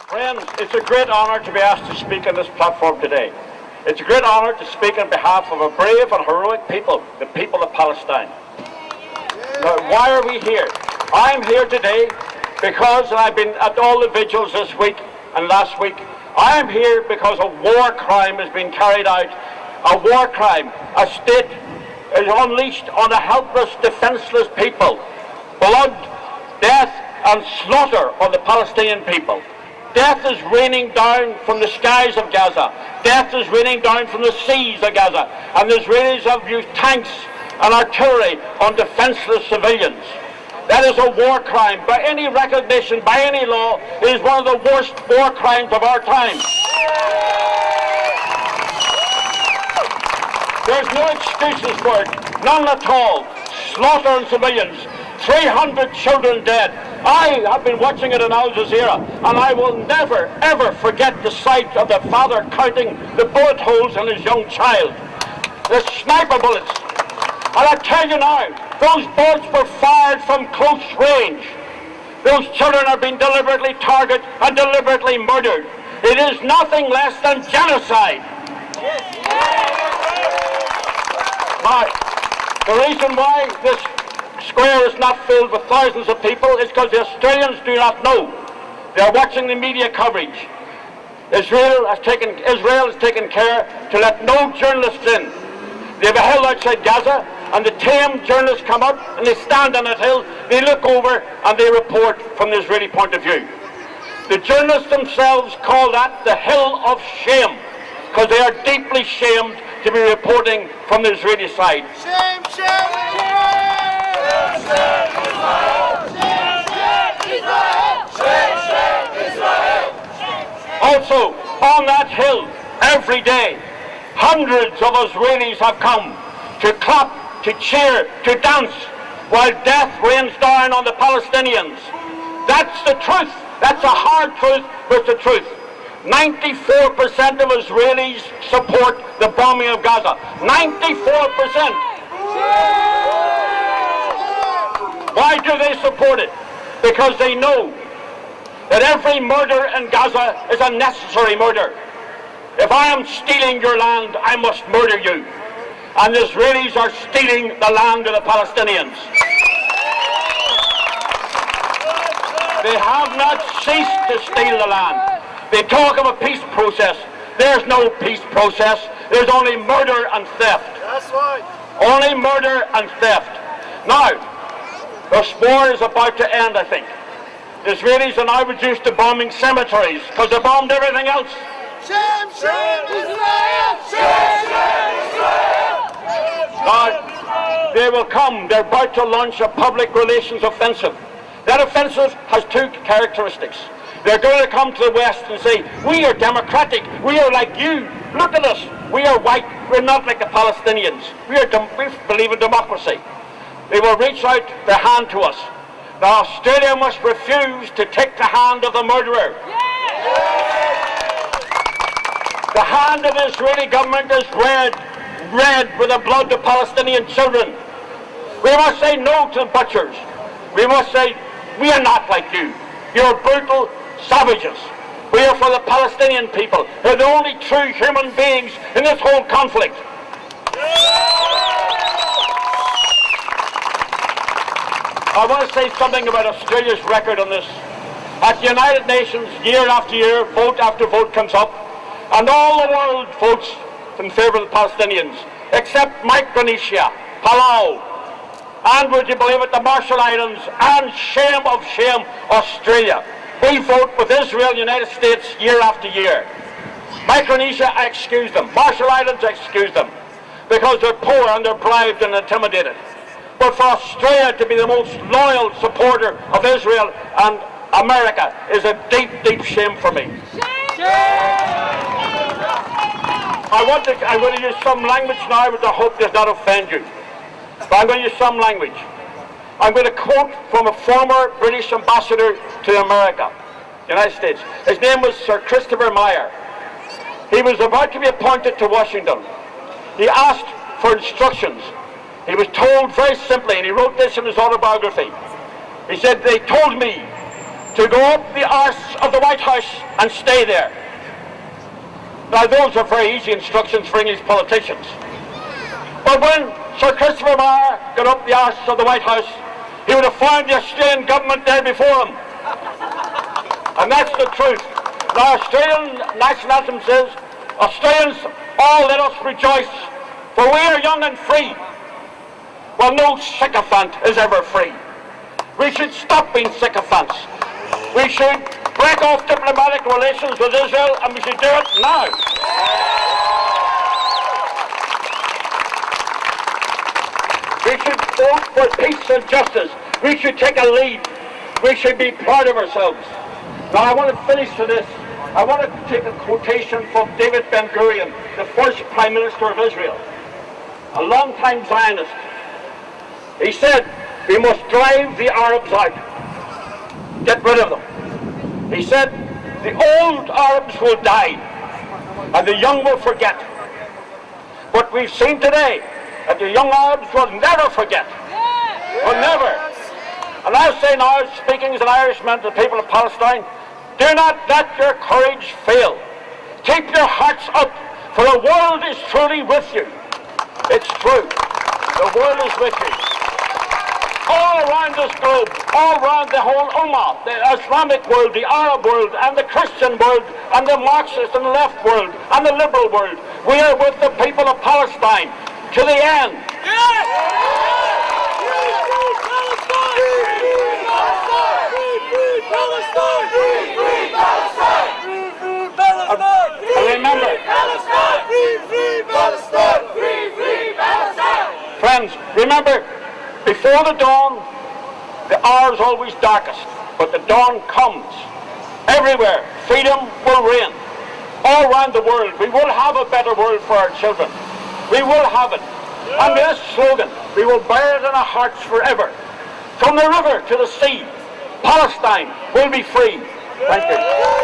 Friends, it's a great honour to be asked to speak on this platform today. It's a great honour to speak on behalf of a brave and heroic people, the people of Palestine. Now, why are we here? I'm here today because, and I've been at all the vigils this week and last week, I am here because a war crime has been carried out. A war crime. A state is unleashed on a helpless, defenceless people. Blood, death and slaughter on the Palestinian people. Death is raining down from the skies of Gaza. Death is raining down from the seas of Gaza. And the Israelis have used tanks and artillery on defenceless civilians. That is a war crime. By any recognition, by any law, it is one of the worst war crimes of our time. There's no excuses for it. None at all. Slaughter on civilians. 300 children dead. I have been watching it in Al Jazeera, and I will never, ever forget the sight of the father counting the bullet holes in his young child. The sniper bullets. And I tell you now, those bullets were fired from close range. Those children are being deliberately targeted and deliberately murdered. It is nothing less than genocide. Now, the reason why this square is not filled with thousands of people is because the Australians do not know. They are watching the media coverage. Israel has taken care to let no journalists in. They have a hill outside Gaza, and the tame journalists come up and they stand on that hill, they look over and they report from the Israeli point of view. The journalists themselves call that the hill of shame, because they are deeply shamed to be reporting from the Israeli side. Shame, shame, Israel! Shame, shame, Israel! Shame, shame, Israel! Shame, shame, Israel! Also, on that hill, every day, hundreds of Israelis have come to clap, to cheer, to dance, while death rains down on the Palestinians. That's the truth. That's a hard truth, but it's the truth. 94% of Israelis support the bombing of Gaza. 94%. Why do they support it? Because they know that every murder in Gaza is a necessary murder. If I am stealing your land, I must murder you. And the Israelis are stealing the land of the Palestinians. They have not ceased to steal the land. They talk of a peace process. There's no peace process. There's only murder and theft. That's right. Only murder and theft. Now, the war is about to end, I think. The Israelis are now reduced to bombing cemeteries because they bombed everything else. Shame, shame, Israel! Shame, shame, Israel! Now, they will come. They're about to launch a public relations offensive. That offensive has two characteristics. They're going to come to the West and say, we are democratic, we are like you, look at us, we are white, we're not like the Palestinians, we believe in democracy. They will reach out their hand to us. Now Australia must refuse to take the hand of the murderer. The hand of the Israeli government is red with the blood of Palestinian children. We must say no to the butchers. We must say, we are not like you. You're brutal savages. We are for the Palestinian people. They're the only true human beings in this whole conflict. I want to say something about Australia's record on this. At the United Nations, year after year, vote after vote comes up, and all the world votes in favour of the Palestinians, except Micronesia, Palau, and would you believe it, the Marshall Islands, and shame of shame, Australia. We vote with Israel and the United States year after year. Micronesia, I excuse them. Marshall Islands, I excuse them. Because they're poor and they're bribed and intimidated. But for Australia to be the most loyal supporter of Israel and America is a deep, deep shame for me. I'm going to use some language now, but I hope does not offend you. But I'm going to use some language. I'm going to quote from a former British ambassador to America, United States. His name was Sir Christopher Meyer. He was about to be appointed to Washington. He asked for instructions. He was told very simply, and he wrote this in his autobiography. He said, they told me to go up the arse of the White House and stay there. Now, those are very easy instructions for English politicians. But when Sir Christopher Maher got up the arse of the White House, he would have found the Australian government there before him. And that's the truth. The Australian national anthem says, Australians, all let us rejoice, for we are young and free. Well, no sycophant is ever free. We should stop being sycophants. We should break off diplomatic relations with Israel, and we should do it now. We should vote for peace and justice. We should take a lead. We should be proud of ourselves. Now, I want to finish with this. I want to take a quotation from David Ben-Gurion, the first Prime Minister of Israel, a long-time Zionist. He said, we must drive the Arabs out. Get rid of them. He said, the old Arabs will die, and the young will forget. But we've seen today that the young Arabs will never forget. Will never. And I say now, speaking as an Irishman to the people of Palestine, do not let your courage fail. Keep your hearts up, for the world is truly with you. It's true. The world is with you. All around this globe, all around the whole Ummah, the Islamic world, the Arab world, and the Christian world, and the Marxist and the left world, and the liberal world, we are with the people of Palestine to the end. And remember, friends, remember, before the dawn, the hour is always darkest, but the dawn comes. Everywhere, freedom will reign. All around the world, we will have a better world for our children. We will have it. And this slogan, we will bear it in our hearts forever. From the river to the sea, Palestine will be free. Thank you.